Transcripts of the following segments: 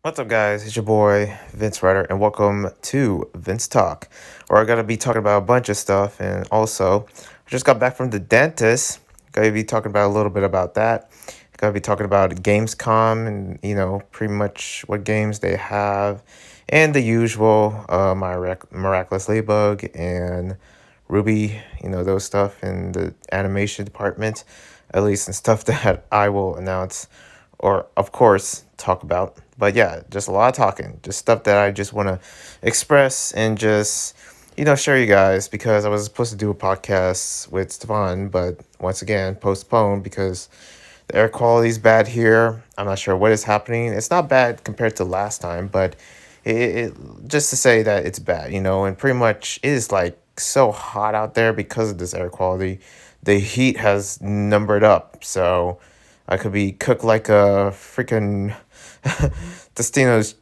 What's up, guys? It's your boy Vince Ryder, and welcome to VinzTalk, where I gotta be talking about a bunch of stuff. And also, I just got back from the dentist. Gotta be talking about a little bit about that. Gotta be talking about Gamescom and pretty much what games they have, and the usual miraculous ladybug and Rwby, those stuff in the animation department, at least, and stuff that I will announce or of course talk about. But yeah, just a lot of talking, just stuff that I just want to express and just share you guys, because I was supposed to do a podcast with Stefan, but once again postponed because the air quality is bad here. I'm not sure what is happening. It's not bad compared to last time, but it just to say that it's bad, and pretty much it is like so hot out there because of this air quality. The heat has numbered up, so I could be cooked like a freaking Tostino's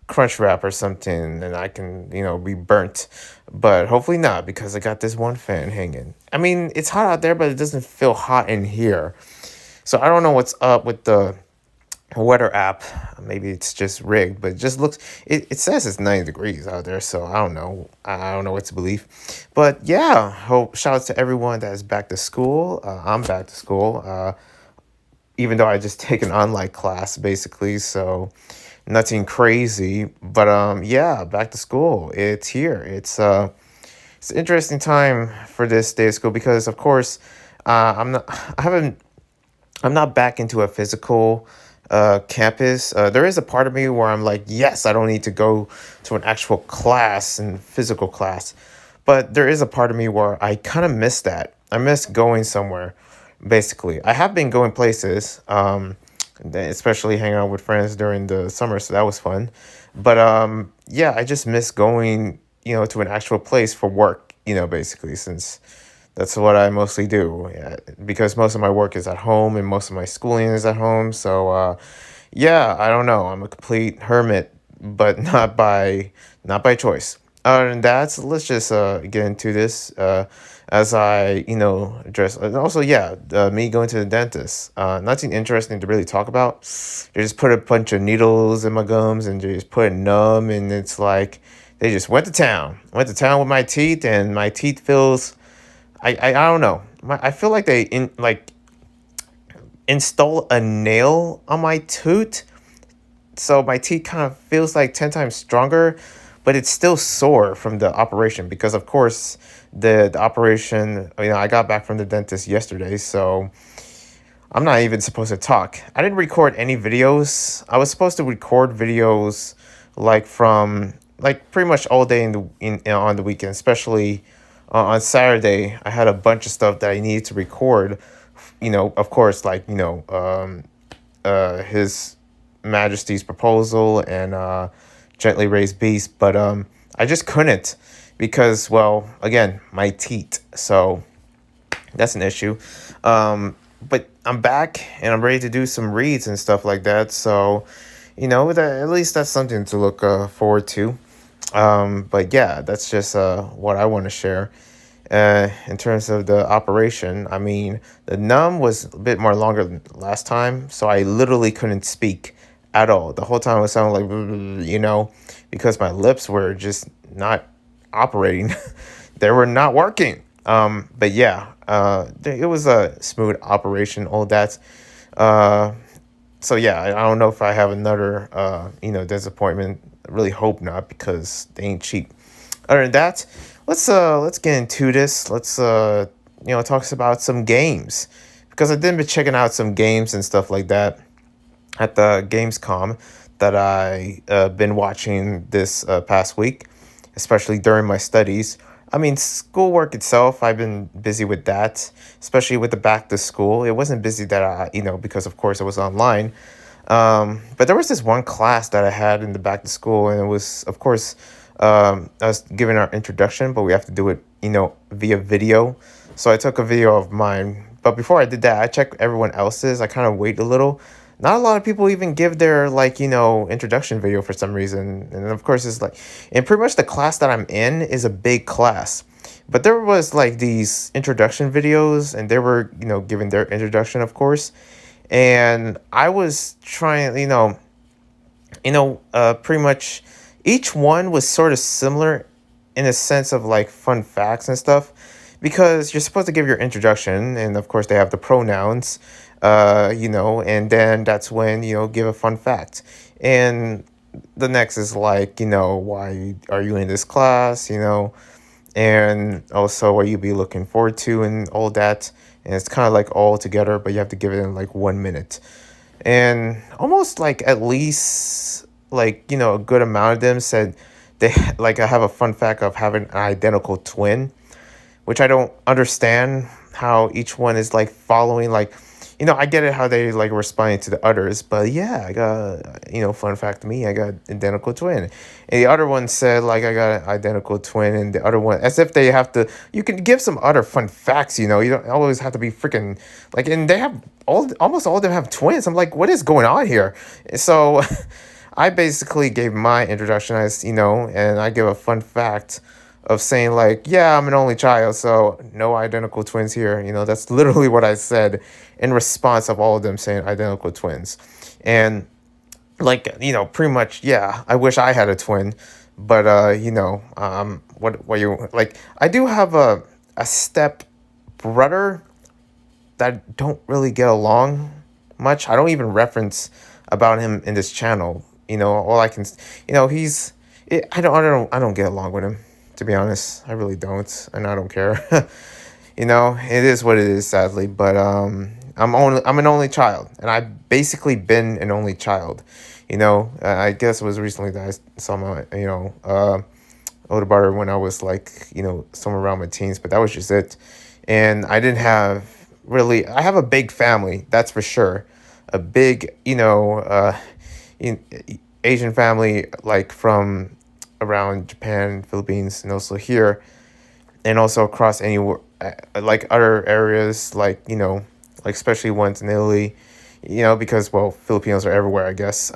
crunch wrap or something, and I can, be burnt. But hopefully not, because I got this one fan hanging. I mean, it's hot out there, but it doesn't feel hot in here. So I don't know what's up with the weather app. Maybe it's just rigged, but it just looks, it says it's 90 degrees out there, so I don't know. I don't know what to believe. But yeah, hope shout out to everyone that is back to school. I'm back to school. Even though I just take an online class basically, so nothing crazy. But yeah, back to school. It's here. It's an interesting time for this day of school because of course I'm not back into a physical campus. There is a part of me where I'm like, yes, I don't need to go to an actual class and physical class. But there is a part of me where I kind of miss that. I miss going somewhere, basically. I have been going places, especially hanging out with friends during the summer, so that was fun. But yeah, I just miss going, to an actual place for work, basically, since that's what I mostly do. Yeah, because most of my work is at home and most of my schooling is at home. So yeah, I don't know. I'm a complete hermit, but not by choice. Other than that, so let's just get into this as I address. And also, yeah, me going to the dentist. Nothing interesting to really talk about. They just put a bunch of needles in my gums and they just put it numb, and it's like they just went to town. Went to town with my teeth, and my teeth feels. I don't know. I feel like they install a nail on my tooth, so my teeth kind of feels like 10 times stronger, but it's still sore from the operation because of course the operation, I got back from the dentist yesterday, so I'm not even supposed to talk. I didn't record any videos. I was supposed to record videos like from like pretty much all day on the weekend, especially on Saturday. I had a bunch of stuff that I needed to record. Of course, like his Majesty's proposal and gently raised beast, but I just couldn't because, well, again, my teeth. So that's an issue. But I'm back and I'm ready to do some reads and stuff like that. So, that at least that's something to look forward to. But yeah, that's just what I want to share. In terms of the operation, I mean, the numb was a bit more longer than last time, so I literally couldn't speak at all. The whole time it sounded like, because my lips were just not operating. They were not working. But yeah, it was a smooth operation, all that. Uh, so yeah, I don't know if I have another, disappointment. I really hope not because they ain't cheap. Other than that, let's get into this. Let's talk about some games because I did been checking out some games and stuff like that at the Gamescom that I been watching this past week, especially during my studies. I mean, schoolwork itself, I've been busy with that, especially with the back to school. It wasn't busy that because of course it was online. But there was this one class that I had in the back to school, and it was, of course, I was giving our introduction, but we have to do it, via video. So I took a video of mine. But before I did that, I checked everyone else's. I kind of wait a little. Not a lot of people even give their introduction video for some reason. And of course it's like, and pretty much the class that I'm in is a big class. But there was like these introduction videos and they were, giving their introduction, of course. And I was trying, pretty much each one was sort of similar in a sense of like fun facts and stuff, because you're supposed to give your introduction, and of course they have the pronouns, and then that's when, give a fun fact. And the next is like, why are you in this class, and also what you be looking forward to and all that. And it's kind of like all together, but you have to give it in like 1 minute. And almost like at least like, a good amount of them said like I have a fun fact of having an identical twin, which I don't understand how each one is like following, like, I get it how they like responding to the others, but yeah, I got, fun fact to me, I got identical twin. And the other one said like I got an identical twin, and the other one, as if they have to, you can give some other fun facts, you don't always have to be freaking like, and they have almost all of them have twins. I'm like, what is going on here? So I basically gave my introduction as, and I give a fun fact of saying like, yeah, I'm an only child, so no identical twins here. That's literally what I said in response of all of them saying identical twins. And like, pretty much, yeah, I wish I had a twin, but what you like, I do have a step brother that don't really get along much. I don't even reference about him in this channel. All I can, I don't get along with him, to be honest. I really don't, and I don't care. It is what it is, sadly. But I'm an only child, and I've basically been an only child. I guess it was recently that I saw my older brother when I was like somewhere around my teens, but that was just it. And I didn't have really. I have a big family, that's for sure. A big Asian family, like from around Japan, Philippines, and also here, and also across anywhere, like other areas, like like especially ones in Italy, because well, Filipinos are everywhere, I guess,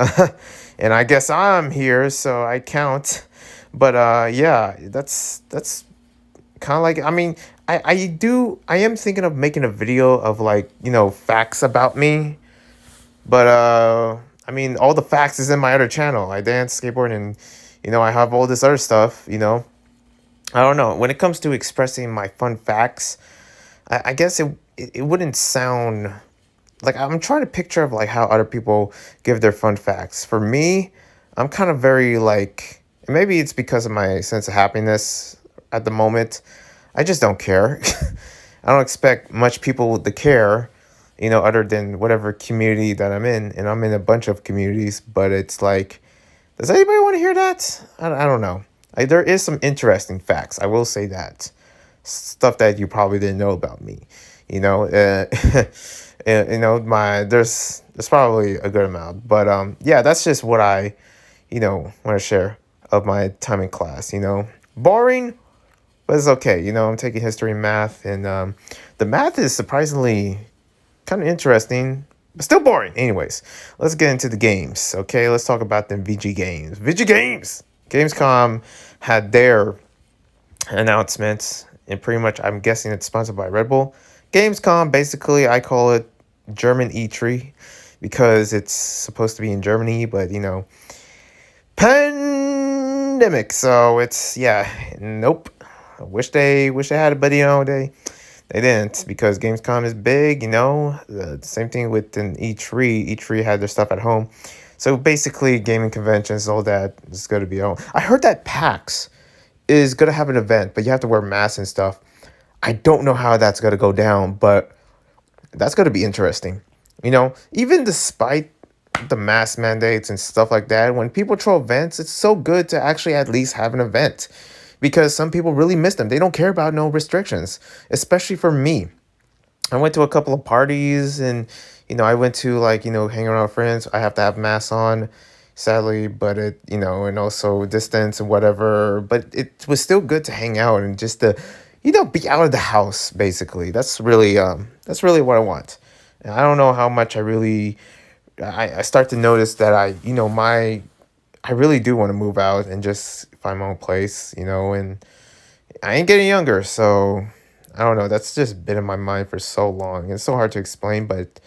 and I guess I'm here, so I count. But yeah, that's kind of like, I mean, I am thinking of making a video of like facts about me, but I mean, all the facts is in my other channel. I dance, skateboard, and I have all this other stuff. I don't know. When it comes to expressing my fun facts, I guess it wouldn't sound like, I'm trying to picture of like how other people give their fun facts. For me, I'm kind of very like, maybe it's because of my sense of happiness at the moment. I just don't care. I don't expect much people to care, other than whatever community that I'm in. And I'm in a bunch of communities, but it's like, does anybody want to hear that? I don't know. There is some interesting facts. I will say that. Stuff that you probably didn't know about me. There's probably a good amount. But yeah, that's just what I, want to share of my time in class. Boring, but it's okay. I'm taking history and math, and the math is surprisingly kind of interesting, but still boring. Anyways, let's get into the games. Okay, let's talk about the VG games. VG games. Gamescom had their announcements, and pretty much, I'm guessing it's sponsored by Red Bull. Gamescom, basically, I call it German E3 because it's supposed to be in Germany, but pandemic. So it's, yeah, nope. I wish they had it, but they didn't, because Gamescom is big, The same thing with an E3. E3 had their stuff at home. So basically, gaming conventions, all that is going to be on. I heard that PAX is going to have an event, but you have to wear masks and stuff. I don't know how that's going to go down, but that's going to be interesting. Even despite the mask mandates and stuff like that, when people throw events, it's so good to actually at least have an event, because some people really miss them. They don't care about no restrictions, especially for me. I went to a couple of parties, and I went to like hang around with friends. I have to have masks on, sadly, but it and also distance and whatever. But it was still good to hang out and just to be out of the house. Basically, that's really what I want. And I don't know how much I start to notice that I really do want to move out and just find my own place, and I ain't getting younger, so I don't know. That's just been in my mind for so long. It's so hard to explain, but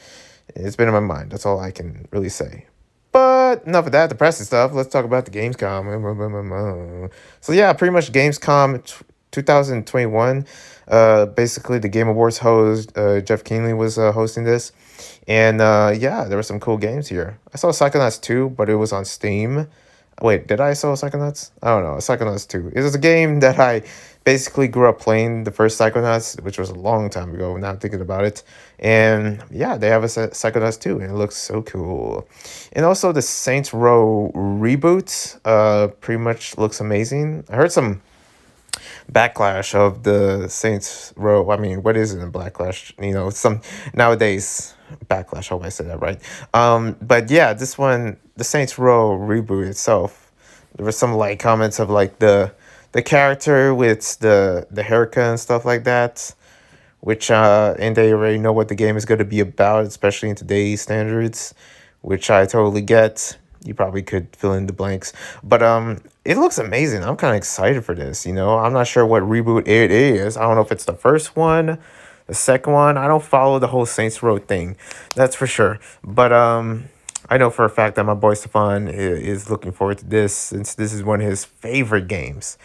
it's been in my mind. That's all I can really say. But what? Enough of that depressing stuff. Let's talk about the Gamescom. So yeah, pretty much Gamescom 2021. Basically the Game Awards host Jeff Keighley was hosting this, and yeah, there were some cool games here. I saw Psychonauts 2, but it was on Steam. Wait, did I saw Psychonauts? I don't know. Psychonauts 2. It was a game that I basically grew up playing, the first Psychonauts, which was a long time ago. Now I'm thinking about it. And yeah, they have a Psychonauts 2, and it looks so cool. And also the Saints Row reboot pretty much looks amazing. I heard some backlash of the Saints Row. I mean, what is it in backlash? You know, some nowadays backlash. I hope I said that right. But yeah, this one, the Saints Row reboot itself, there were some like comments of like the character with the haircut and stuff like that, which and they already know what the game is going to be about, especially in today's standards, which I totally get. You probably could fill in the blanks, but it looks amazing. I'm kind of excited for this. You know, I'm not sure what reboot it is. I don't know if it's the first one, the second one. I don't follow the whole Saints Row thing, that's for sure. But I know for a fact that my boy Stefan is looking forward to this, since this is one of his favorite games,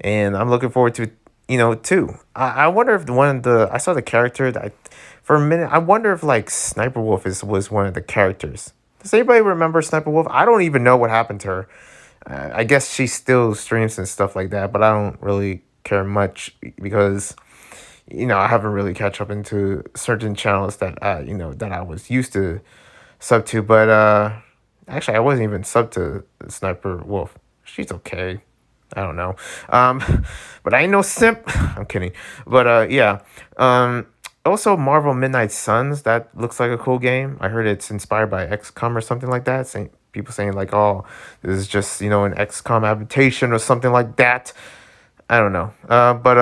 and I'm looking forward to, you know, too. I wonder if one of the, I saw the character that for a minute, I wonder if like Sniper Wolf was one of the characters. Does anybody remember Sniper Wolf? I don't even know what happened to her. I guess she still streams and stuff like that, but I don't really care much because, you know, I haven't really catch up into certain channels that you know, that I was used to sub to. But actually, I wasn't even sub to Sniper Wolf. She's okay. I don't know. But I ain't no simp. I'm kidding. But yeah. Also, Marvel Midnight Suns, that looks like a cool game. I heard it's inspired by XCOM or something like that. People saying like, oh, this is just, you know, an XCOM adaptation or something like that. I don't know. But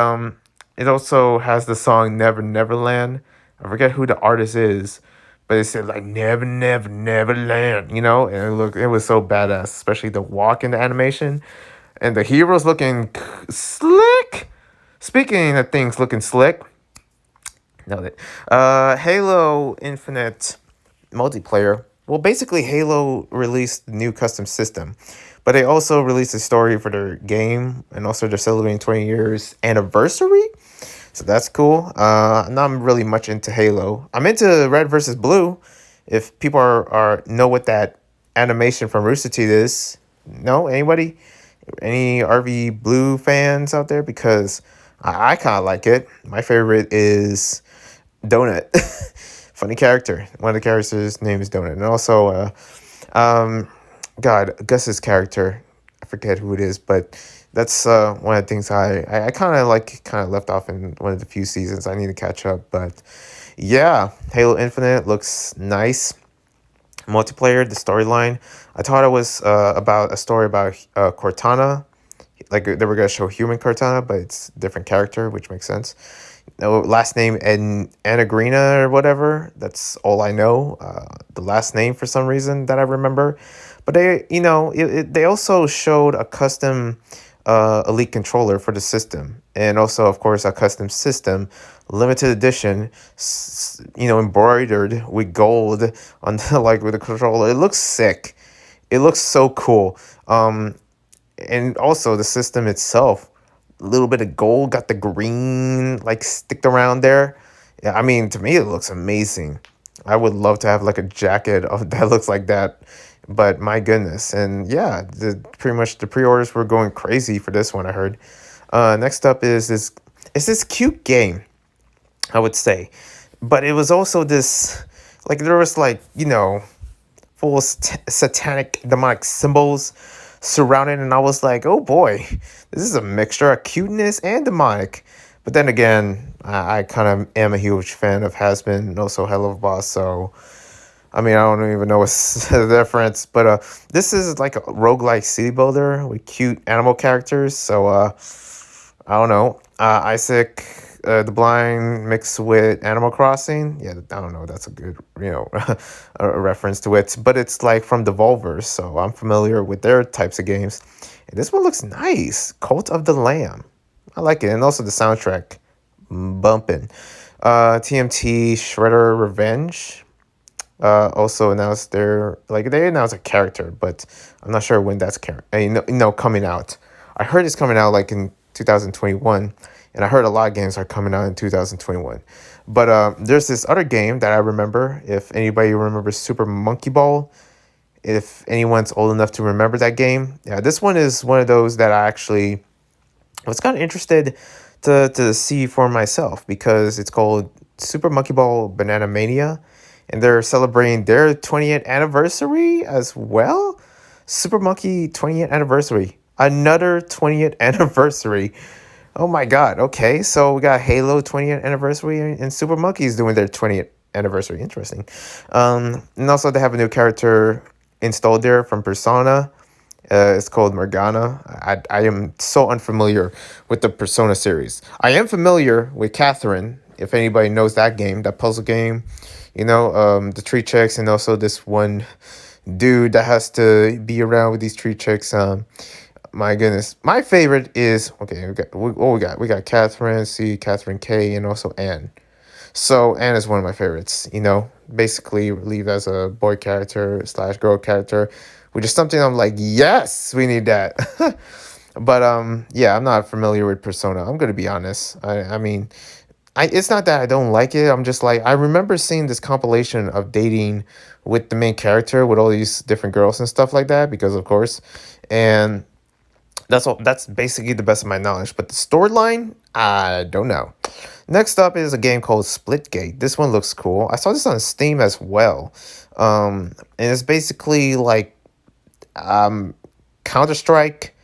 it also has the song Never Neverland. I forget who the artist is, but it said like Never Never Neverland, you know? And it was so badass, especially the walk in the animation. And the heroes looking slick. Speaking of things looking slick, know that Halo Infinite multiplayer. Well, basically, Halo released a new custom system, but they also released a story for their game, and also they're celebrating 20 years anniversary. So that's cool. Not really much into Halo. I'm into Red versus Blue. If people are know what that animation from Rooster Teeth is, no, anybody, any RV Blue fans out there? Because I kind of like it. My favorite is Donut. Funny character. One of the characters' name is Donut. And also, God, Gus's character, I forget who it is, but that's one of the things I kind of left off in one of the few seasons. I need to catch up. But yeah, Halo Infinite looks nice. Multiplayer, the storyline. I thought it was about a story about Cortana. Like they were gonna show human Cortana, but it's a different character, which makes sense. No last name Anagrina or whatever. That's all I know. The last name for some reason that I remember. But they, you know, they also showed a custom Elite controller for the system, and also of course a custom system, limited edition, you know, embroidered with gold on the, like with the controller. It looks sick. It looks so cool. And also the system itself, a little bit of gold, got the green like sticked around there. Yeah, I mean, to me it looks amazing. I would love to have like a jacket of that looks like that, but my goodness. And yeah, pretty much the pre-orders were going crazy for this one, I heard. Next up is this cute game, I would say, but it was also this, like there was like, you know, full satanic demonic symbols surrounded, and I was like, oh boy, this is a mixture of cuteness and demonic. But then again, I kind of am a huge fan of Has-Been and also Hello Boss, so I mean, I don't even know what's the difference. But this is like a roguelike city builder with cute animal characters, so I don't know. Isaac the Blind mixed with Animal Crossing. Yeah, I don't know. That's a good, you know, a reference to it. But it's like from Devolver, so I'm familiar with their types of games. And this one looks nice. Cult of the Lamb. I like it. And also the soundtrack. Bumping. TMT Shredder Revenge. also announced they announced a character, but I'm not sure when that's coming out. I heard it's coming out like in 2021, and I heard a lot of games are coming out in 2021. But there's this other game that I remember. If anybody remembers Super Monkey Ball, if anyone's old enough to remember that game, yeah, this one is one of those that I actually was kind of interested to see for myself because it's called Super Monkey Ball Banana Mania, and they're celebrating their 20th anniversary as well. Super Monkey 20th anniversary, another 20th anniversary. Oh my God! Okay, so we got Halo 20th anniversary and Super Monkey's doing their 20th anniversary. Interesting. And also they have a new character installed there from Persona. It's called Morgana. I am so unfamiliar with the Persona series. I am familiar with Catherine, if anybody knows that game, that puzzle game. The tree chicks, and also this one dude that has to be around with these tree chicks. My goodness, my favorite is okay. We got Catherine C, Catherine K, and also Anne. So Anne is one of my favorites. Basically relieved as a boy character slash girl character, which is something I'm like, yes, we need that. But yeah, I'm not familiar with Persona. I'm gonna be honest. I mean, it's not that I don't like it. I'm just like I remember seeing this compilation of dating with the main character with all these different girls and stuff like that because of course, and that's all. That's basically the best of my knowledge. But the storyline, I don't know. Next up is a game called Splitgate. This one looks cool. I saw this on Steam as well. And it's basically like Counter Strike,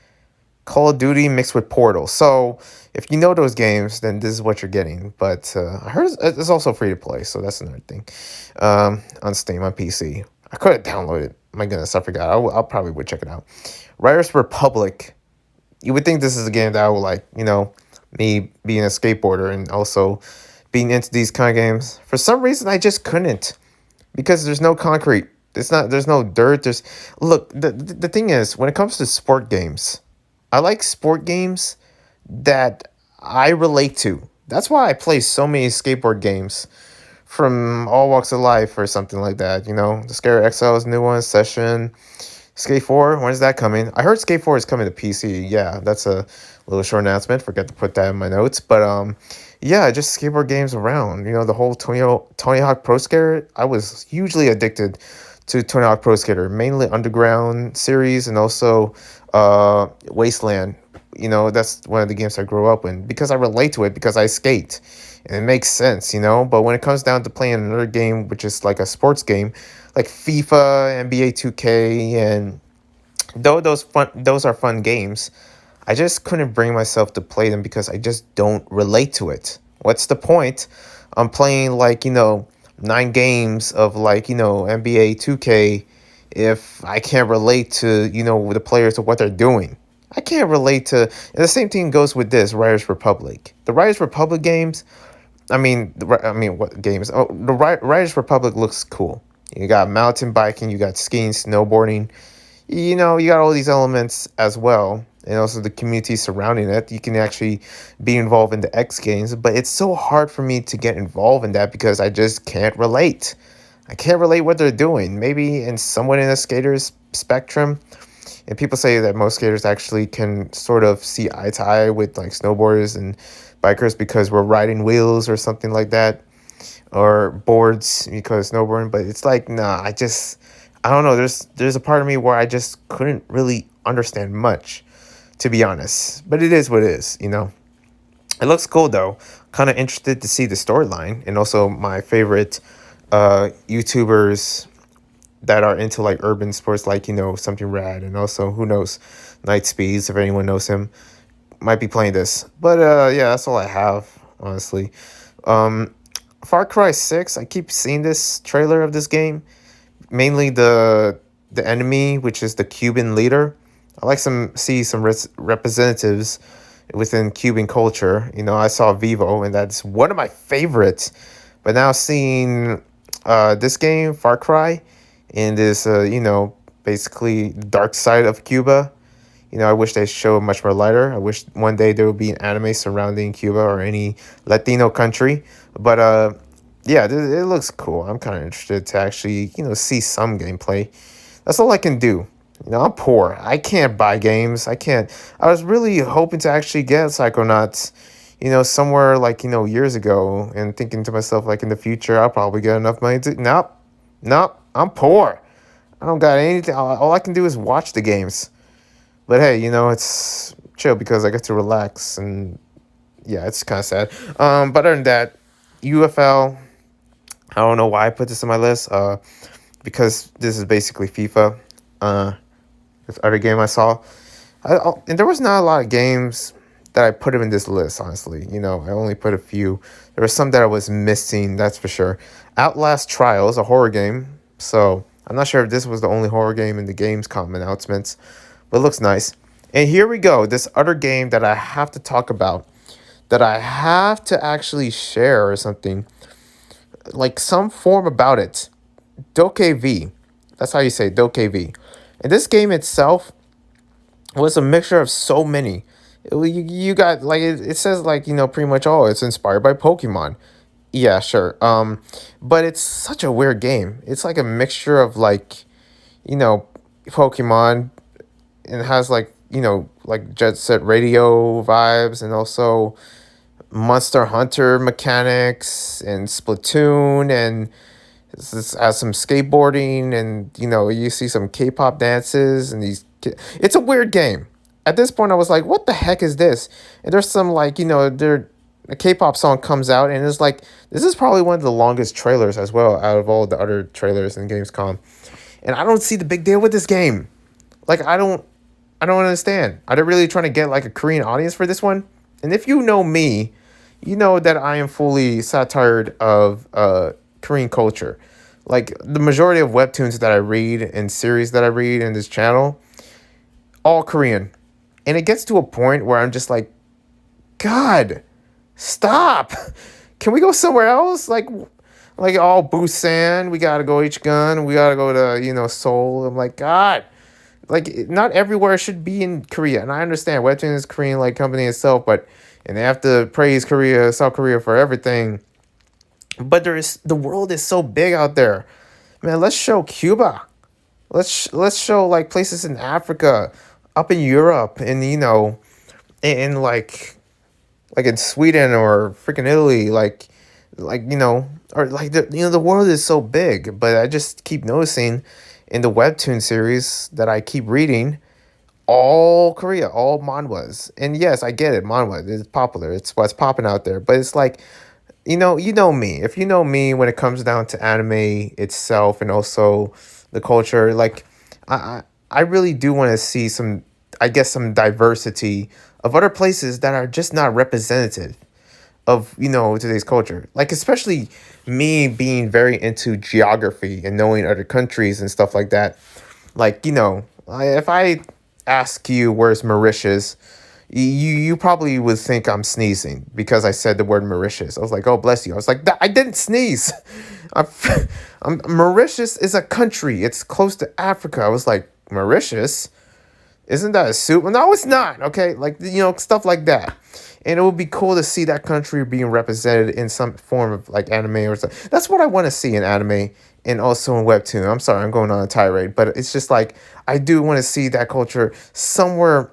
Call of Duty mixed with Portal. So if you know those games, then this is what you're getting. But I heard it's also free to play, so that's another thing. On Steam on PC, I could have downloaded it. My goodness, I forgot. I'll probably would check it out. Riders Republic. You would think this is a game that I would like. Me being a skateboarder and also being into these kind of games. For some reason, I just couldn't because there's no concrete. There's no dirt. Look, the thing is, when it comes to sport games, I like sport games that I relate to. That's why I play so many skateboard games from all walks of life or something like that. The Scare XL's new one, Session, Skate 4, when is that coming? I heard Skate 4 is coming to PC. Yeah, that's a little short announcement. Forgot to put that in my notes. But yeah, just skateboard games around. The whole Tony Hawk Pro Skater. I was hugely addicted to Tony Hawk Pro Skater, mainly Underground series and also Wasteland. That's one of the games I grew up in because I relate to it because I skate. And it makes sense, But when it comes down to playing another game, which is like a sports game, like FIFA, NBA 2K, and though those are fun games, I just couldn't bring myself to play them because I just don't relate to it. What's the point? I'm playing like 9 games of like NBA 2K if I can't relate to the players of what they're doing. I can't relate to. And the same thing goes with this Riders Republic. The Riders Republic games. What games? Oh, the Riders Republic looks cool. You got mountain biking, you got skiing, snowboarding. You got all these elements as well, and also the community surrounding it. You can actually be involved in the X Games, but it's so hard for me to get involved in that because I just can't relate. I can't relate what they're doing. Maybe in somewhat in a skater's spectrum, and people say that most skaters actually can sort of see eye to eye with like snowboarders and bikers because we're riding wheels or something like that, or boards because snowboarding. But it's like, nah, I don't know. There's a part of me where I just couldn't really understand much, to be honest. But it is what it is, It looks cool though. Kind of interested to see the storyline and also my favorite YouTubers that are into like urban sports, like something rad, and also who knows, Night Speeds, if anyone knows him, might be playing this. But yeah, that's all I have, honestly. Far Cry 6, I keep seeing this trailer of this game, mainly the enemy, which is the Cuban leader. I like see some representatives within Cuban culture. I saw Vivo, and that's one of my favorites. But now seeing this game, Far Cry, in this basically dark side of Cuba. I wish they show much more lighter. I wish one day there would be an anime surrounding Cuba or any Latino country. But Yeah, it looks cool. I'm kind of interested to actually, see some gameplay. That's all I can do. I'm poor. I can't buy games. I can't. I was really hoping to actually get Psychonauts, somewhere like, years ago, and thinking to myself, like, in the future, I'll probably get enough money to. Nope. Nope. I'm poor. I don't got anything. All I can do is watch the games. But hey, it's chill because I get to relax, and yeah, it's kind of sad. But other than that, UFL. I don't know why I put this on my list. Because this is basically FIFA. This other game I saw, and there was not a lot of games that I put in this list. Honestly, I only put a few. There were some that I was missing. That's for sure. Outlast Trials, a horror game. So I'm not sure if this was the only horror game in the Gamescom announcements, but it looks nice. And here we go. This other game that I have to talk about, that I have to actually share or something, like some form about it. Doke V. That's how you say it, Doke V. And this game itself was a mixture of so many. You got like it says like pretty much all it's inspired by Pokemon. Yeah, sure. But it's such a weird game. It's like a mixture of like you know Pokemon, and it has like like Jet Set Radio vibes, and also Monster Hunter mechanics and Splatoon, and this has some skateboarding, and you see some K-pop dances and it's a weird game. At this point I was like, what the heck is this? And there's some like there a K-pop song comes out, and it's like this is probably one of the longest trailers as well out of all the other trailers in Gamescom. And I don't see the big deal with this game. Like I don't understand. Are they really trying to get like a Korean audience for this one? And if you know me, you know that I am fully satired of Korean culture. Like the majority of webtoons that I read and series that I read in this channel, all Korean. And it gets to a point where I'm just like, God, stop. Can we go somewhere else? Like all Busan, we gotta go Ichigan, we gotta go to, Seoul. I'm like, God. Like not everywhere should be in Korea. And I understand Webtoon is Korean like company itself, but and they have to praise Korea, South Korea for everything. But the world is so big out there. Man, let's show Cuba. Let's show like places in Africa, up in Europe, and in like in Sweden or freaking Italy, or like the world is so big. But I just keep noticing in the webtoon series that I keep reading, all Korea, all manhwas. And yes, I get it, manhwa is popular. It's what's popping out there. But it's like, you know me. If you know me when it comes down to anime itself and also the culture, like I I, I really do want to see some, I guess, some diversity of other places that are just not representative of today's culture, like especially me being very into geography and knowing other countries and stuff like that. Like if I ask you where's Mauritius, you probably would think I'm sneezing because I said the word Mauritius. I was like, oh bless you. I was like, I didn't sneeze. I'm, Mauritius is a country, it's close to Africa. I was like, Mauritius, isn't that a soup? No, it's not. Okay, like stuff like that. And it would be cool to see that country being represented in some form of like anime or something. That's what I want to see in anime and also in webtoon. I'm sorry, I'm going on a tirade, but it's just like I do want to see that culture somewhere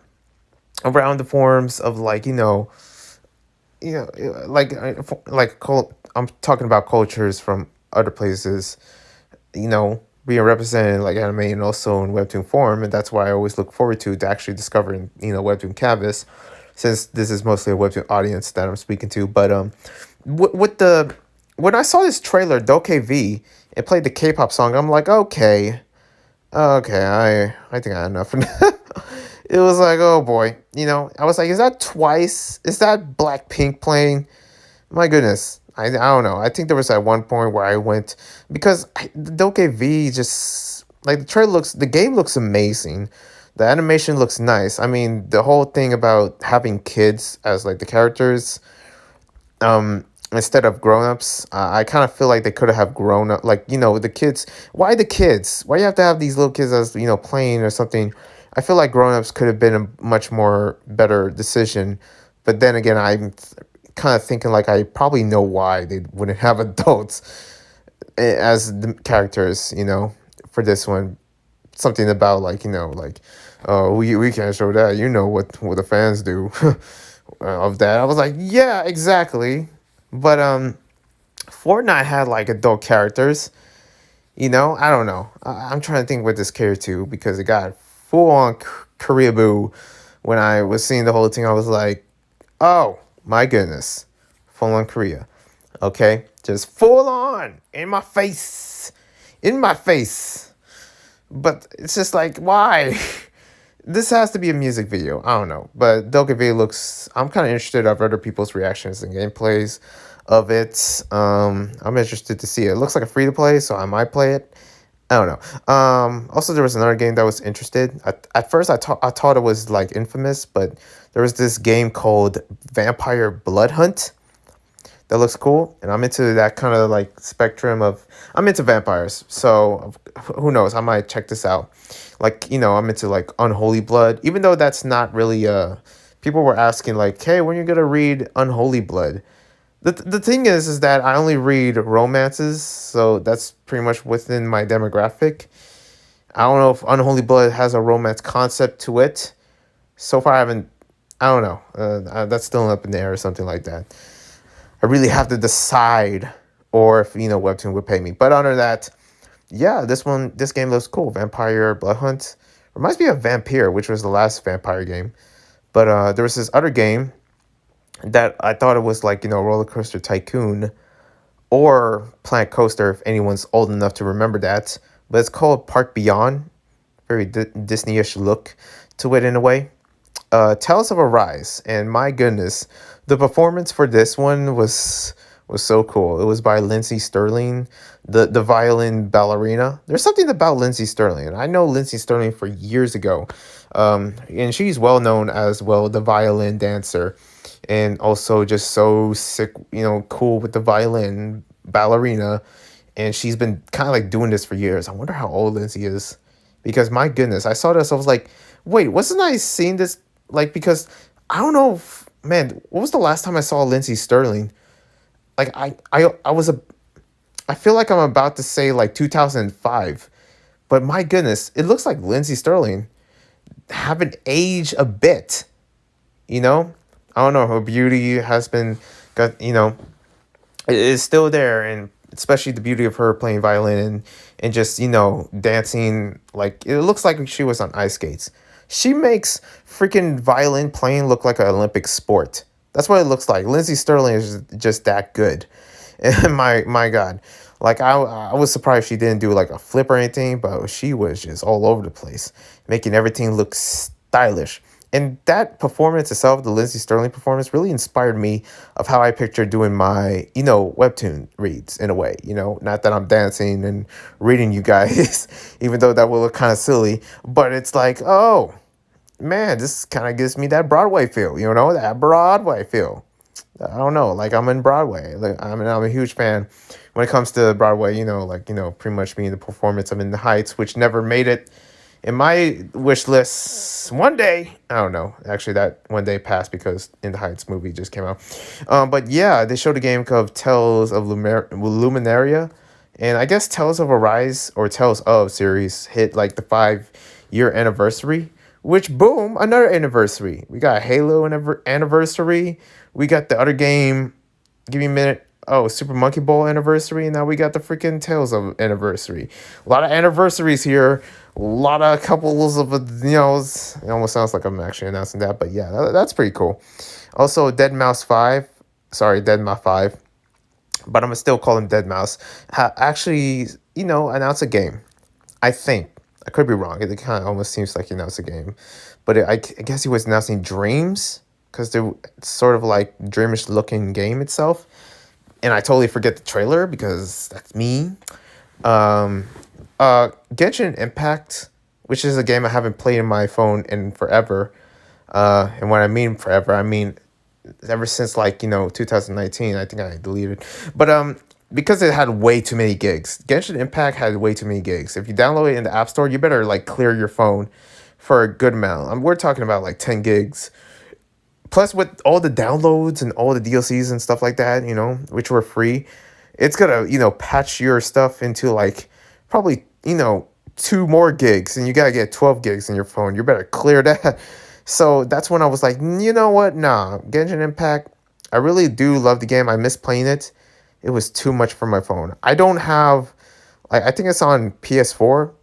around the forms of like I'm talking about cultures from other places, being represented in like anime and also in webtoon form, and that's why I always look forward to actually discovering webtoon canvas, since this is mostly a webtoon audience that I'm speaking to. But with the when I saw this trailer, Doke V, it played the K-pop song. I'm like, okay, I think I had enough. It was like, oh boy, I was like, is that Twice? Is that Blackpink playing? My goodness. I don't know. I think there was at one point where I went, because Doke V just like the game looks amazing. The animation looks nice. I mean, the whole thing about having kids as like the characters, instead of grown-ups, I kind of feel like they could have grown up, like the kids. Why the kids? Why you have to have these little kids as playing or something? I feel like grown-ups could have been a much more better decision. But then again, I'm kind of thinking like I probably know why they wouldn't have adults as the characters, for this one. Something about like, like, oh, we can't show that. You know what the fans do of that. I was like, yeah, exactly. But Fortnite had like adult characters. I don't know. I'm trying to think with this character too because it got full on Korea boo. When I was seeing the whole thing, I was like, oh my goodness, full on Korea. Okay, just full on in my face. But it's just like, why? This has to be a music video. I don't know. But Dokkaebi looks... I'm kind of interested of other people's reactions and gameplays of it. I'm interested to see it. It looks like a free-to-play, so I might play it. I don't know. Also, there was another game that was interested. At first, I thought it was, like, Infamous, but there was this game called Vampire Blood Hunt that looks cool, and I'm into that kind of like spectrum of... I'm into vampires, so who knows, I might check this out. Like, I'm into like Unholy Blood, even though that's not really people were asking like, hey, when are you gonna read Unholy Blood? The thing is that I only read romances, so that's pretty much within my demographic. I don't know if Unholy Blood has a romance concept to it. So far I don't know, that's still up in the air or something like that. I really have to decide, or if, Webtoon would pay me. But other than that, yeah, this game looks cool. Vampire Blood Hunt. Reminds me of Vampire, which was the last vampire game. But there was this other game that I thought it was like, Roller Coaster Tycoon or Planet Coaster, if anyone's old enough to remember that. But it's called Park Beyond. Very Disney-ish look to it in a way. Tales of Arise, and my goodness, the performance for this one was so cool. It was by Lindsay Sterling, the violin ballerina. There's something about Lindsay Sterling, and I know Lindsay Sterling for years ago, and she's well known as well the violin dancer, and also just so sick, cool with the violin ballerina, and she's been kind of like doing this for years. I wonder how old Lindsay is, because my goodness, I saw this, I was like, wait, wasn't I seeing this? Like, because I don't know if, man, what was the last time I saw Lindsay Sterling? Like, I feel like I'm about to say like 2005, but my goodness, it looks like Lindsay Sterling haven't aged a bit, I don't know, her beauty has been, it is still there, and especially the beauty of her playing violin and just, dancing, like, it looks like she was on ice skates. She makes freaking violin playing look like an Olympic sport. That's what it looks like. Lindsay Sterling is just that good. And my God. Like, I was surprised she didn't do like a flip or anything, but she was just all over the place, making everything look stylish. And that performance itself, the Lindsay Sterling performance, really inspired me of how I picture doing my, Webtoon reads in a way, not that I'm dancing and reading you guys, even though that will look kind of silly, but it's like, oh, man, this kind of gives me that Broadway feel, that Broadway feel. I don't know, like I'm in Broadway. Like I'm a huge fan when it comes to Broadway, pretty much being the performance of In the Heights, which never made it in my wish list. One day, I don't know. Actually, that one day passed because In the Heights movie just came out. But yeah, they showed a game called Tales of Luminaria. And I guess Tales of Arise or Tales of series hit like the 5-year anniversary. Which, boom, another anniversary. We got Halo anniversary. We got the other game, give me a minute. Oh, Super Monkey Ball anniversary. And now we got the freaking Tales of anniversary. A lot of anniversaries here. A lot of couples of, it almost sounds like I'm actually announcing that. But yeah, that's pretty cool. Also, Dead Mouse 5. Sorry, Dead Mouse 5. But I'm going to still call him Dead Mouse. Actually, announced a game. I think. I could be wrong. It kind of almost seems like he announced a game. But I guess he was announcing Dreams, because they're sort of like dreamish looking game itself. And I totally forget the trailer because that's me. Genshin Impact, which is a game I haven't played in my phone in forever. And when I mean forever, I mean ever since 2019. I think I deleted. But because it had way too many gigs. Genshin Impact had way too many gigs. If you download it in the App Store, you better clear your phone for a good amount. We're talking about 10 gigs Plus, with all the downloads and all the DLCs and stuff like that, which were free, it's gonna, patch your stuff into like probably, 2 more gigs, and you gotta get 12 gigs in your phone. You better clear that. So that's when I was like, you know what? Nah, Genshin Impact. I really do love the game. I miss playing it. It was too much for my phone. I don't have, I think it's on PS4.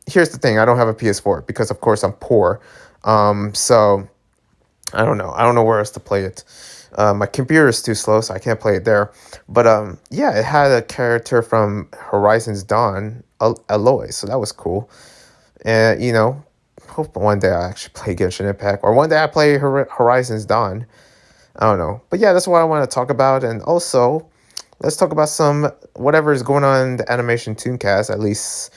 Here's the thing: I don't have a PS4 because, of course, I'm poor. So I don't know. I don't know where else to play it. My computer is too slow, so I can't play it there. But yeah, it had a character from Horizon's Dawn, Aloy, so that was cool. And hope one day I actually play Genshin Impact, or one day I play Horizon's Dawn. I don't know. But yeah, that's what I want to talk about. And also, let's talk about some whatever is going on in the Animation Tooncast, at least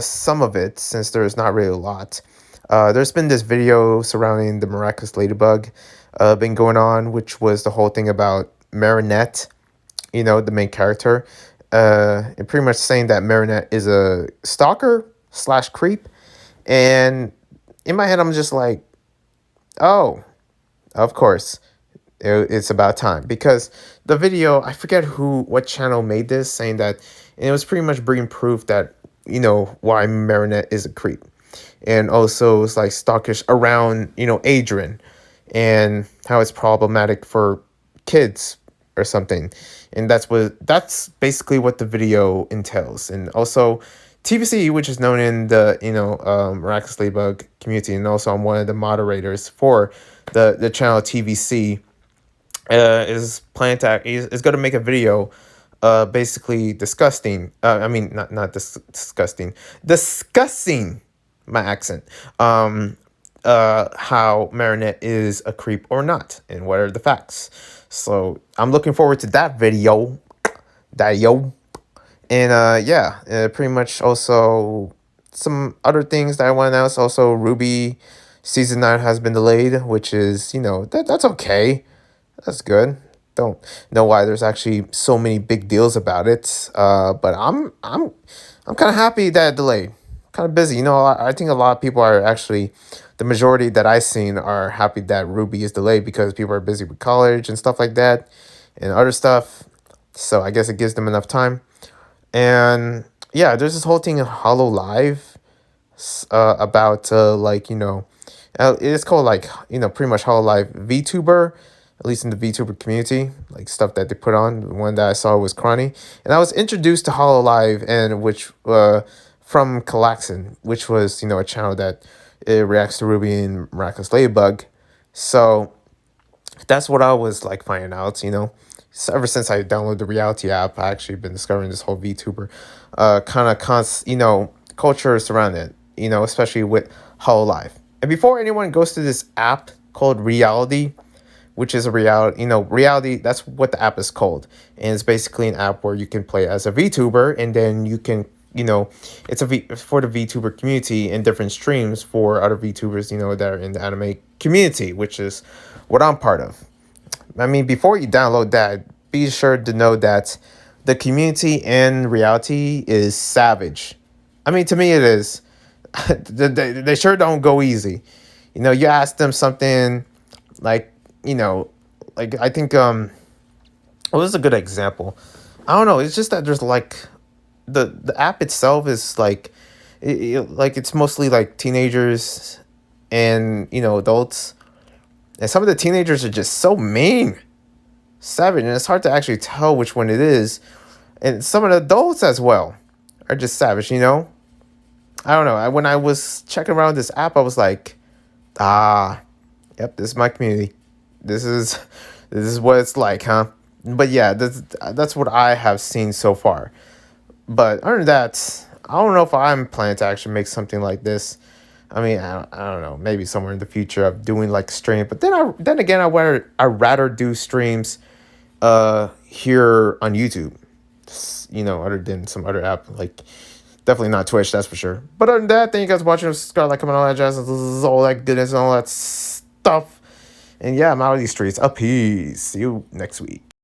some of it, since there's not really a lot. There's been this video surrounding the Miraculous Ladybug been going on, which was the whole thing about Marinette, the main character. And pretty much saying that Marinette is a stalker / creep. And in my head, I'm just like, oh, of course. It's about time, because the video, I forget what channel made this, saying that, and it was pretty much bringing proof that, why Marinette is a creep. And also it's like stalkish around, Adrian, and how it's problematic for kids or something. And that's basically what the video entails. And also TVC, which is known in the, Miraculous Ladybug community, and also I'm one of the moderators for the channel TVC, is planning to is going to make a video basically disgusting. I mean, not disgusting, discussing my accent. How Marinette is a creep or not, and what are the facts. So I'm looking forward to that video. And yeah, pretty much also some other things that I want to announce. Also, Rwby season 9 has been delayed, which is, that's okay. That's good. Don't know why there's actually so many big deals about it. But I'm kind of happy that it delayed. Kind of busy. I think a lot of people are actually, the majority that I've seen are happy that Rwby is delayed, because people are busy with college and stuff like that and other stuff. So I guess it gives them enough time. And yeah, there's this whole thing in Hollow Live about it's called pretty much Hollow Live VTuber, at least in the VTuber community, like stuff that they put on. The one that I saw was Cronny, and I was introduced to Hollow Live, and which from Calaxin, which was a channel that reacts to Rwby and Miraculous Ladybug. So that's what I was like finding out. So ever since I downloaded the Reality app, I actually been discovering this whole VTuber culture surrounding it, especially with Hollow Live. And before anyone goes to this app called Reality, which is a Reality, that's what the app is called. And it's basically an app where you can play as a VTuber, and then you can, it's for the VTuber community, and different streams for other VTubers, that are in the anime community, which is what I'm part of. I mean, before you download that, be sure to know that the community in Reality is savage. I mean, to me it is. They sure don't go easy. You ask them something like, like I think, well, this is a good example. I don't know. It's just that there's like, the app itself is like, it's mostly like teenagers and, adults. And some of the teenagers are just so mean, savage, and it's hard to actually tell which one it is. And some of the adults as well are just savage, I don't know. When I was checking around this app, I was like, yep, this is my community. This is what it's like, huh? But yeah, that's what I have seen so far. But other than that, I don't know if I'm planning to actually make something like this. I mean, I don't know. Maybe somewhere in the future of doing like stream. But then again, I rather do streams here on YouTube. Other than some other app, like definitely not Twitch, that's for sure. But other than that, thank you guys for watching. Subscribe, like, comment, all that jazz, all that goodness and all that stuff. And yeah, I'm out of these streets. Peace. See you next week.